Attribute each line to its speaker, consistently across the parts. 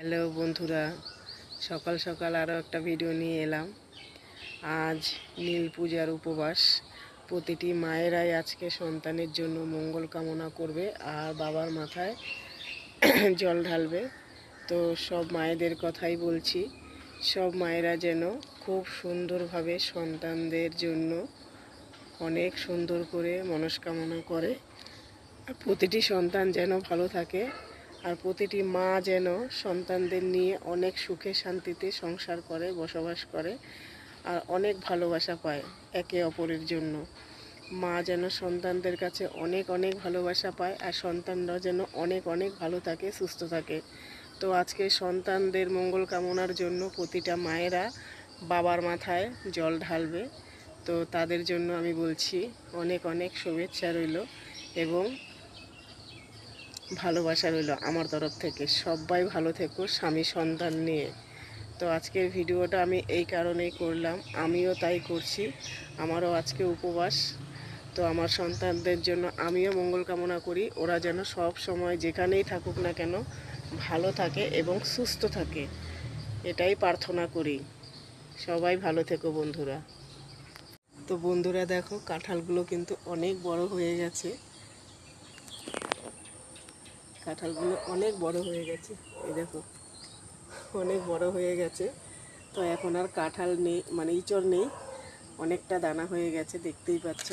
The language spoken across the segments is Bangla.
Speaker 1: হ্যালো বন্ধুরা, সকাল সকাল আরও একটা ভিডিও নিয়ে এলাম। আজ নীল পূজার উপবাস। প্রতিটি মায়েরাই আজকে সন্তানের জন্য মঙ্গল কামনা করবে আর বাবার মাথায় জল ঢালবে। তো সব মায়েদের কথাই বলছি, সব মায়েরা যেন খুব সুন্দরভাবে সন্তানদের জন্য অনেক সুন্দর করে মনস্কামনা করে। আর প্রতিটি সন্তান যেন ভালো থাকে, আর প্রতিটি মা যেন সন্তানদের নিয়ে অনেক সুখে শান্তিতে সংসার করে, বসবাস করে, আর অনেক ভালোবাসা পায় একে অপরের জন্য। মা যেন সন্তানদের কাছে অনেক অনেক ভালোবাসা পায়, আর সন্তানরা যেন অনেক অনেক ভালো থাকে, সুস্থ থাকে। তো আজকে সন্তানদের মঙ্গল কামনার জন্য প্রতিটা মায়েরা বাবার মাথায় জল ঢালবে। তো তাদের জন্য আমি বলছি অনেক অনেক শুভেচ্ছা রইল এবং ভালোবাসা রইল আমার তরফ থেকে। সবাই ভালো থেকো স্বামী সন্তান নিয়ে। তো আজকের ভিডিওটা আমি এই কারণেই করলাম, আমিও তাই করছি, আমারও আজকে উপবাস। তো আমার সন্তানদের জন্য আমিও মঙ্গল কামনা করি, ওরা যেন সব সময় যেখানেই থাকুক না কেন ভালো থাকে এবং সুস্থ থাকে, এটাই প্রার্থনা করি। সবাই ভালো থেকো বন্ধুরা। তো বন্ধুরা দেখো, কাঁঠালগুলো কিন্তু অনেক বড় হয়ে গেছে, কাঁঠালগুলো অনেক বড় হয়ে গেছে, এই দেখো অনেক বড় হয়ে গেছে। তো এখন আর কাঁঠাল নেই, মানে ইঁচড় নেই, অনেকটা দানা হয়ে গেছে, দেখতেই পাচ্ছ।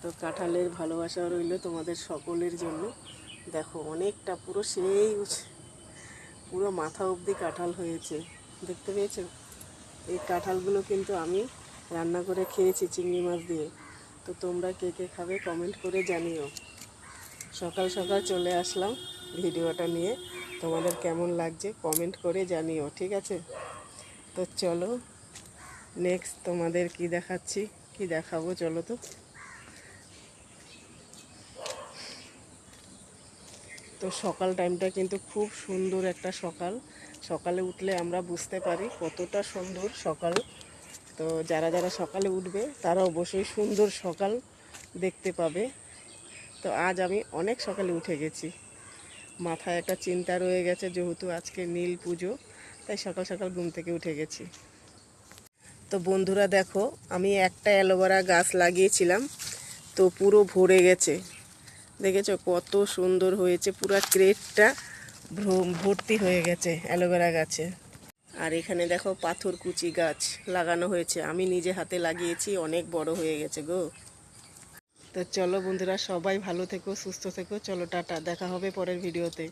Speaker 1: তো কাঁঠালের ভালোবাসা রইল তোমাদের সকলের জন্য। দেখো অনেকটা, পুরো সেই পুরো মাথা অবধি কাঁঠাল হয়েছে, দেখতে পেয়েছো? এই কাঁঠালগুলো কিন্তু আমি রান্না করে খেয়েছি চিংড়ি মাছ দিয়ে। তো তোমরা কে কে খাবে কমেন্ট করে জানিও। সকাল সকাল চলে আসলাম ভিডিওটা নিয়ে, তোমাদের কেমন লাগছে কমেন্ট করে জানিও, ঠিক আছে? তো চলো নেক্সট তোমাদের কি দেখাচ্ছি, কি দেখাবো চলো। তো সকাল টাইমটা কিন্তু খুব সুন্দর একটা সকাল। সকালে উঠলে আমরা বুঝতে পারি কতটা সুন্দর সকাল। তো যারা যারা সকালে উঠবে তারা অবশ্যই সুন্দর সকাল দেখতে পাবে। তো আজ আমি অনেক সকালে উঠে গেছি, মাথায় একটা চিন্তা রয়ে গেছে, যেহেতু আজকে নীল পুজো, তাই সকাল সকাল ঘুম থেকে উঠে গেছি। তো বন্ধুরা দেখো, আমি একটা অ্যালোভেরা গাছ লাগিয়েছিলাম, তো পুরো ভরে গেছে, দেখেছো কত সুন্দর হয়েছে, পুরো ক্রেটটা ভর্তি হয়ে গেছে অ্যালোভেরা গাছে। আর এখানে দেখো পাথরকুচি গাছ লাগানো হয়েছে, আমি নিজে হাতে লাগিয়েছি, অনেক বড় হয়ে গেছে গো। তো চলো বন্ধুরা, সবাই ভালো থেকো, সুস্থ থেকো, চলো টাটা, দেখা হবে পরের ভিডিওতে।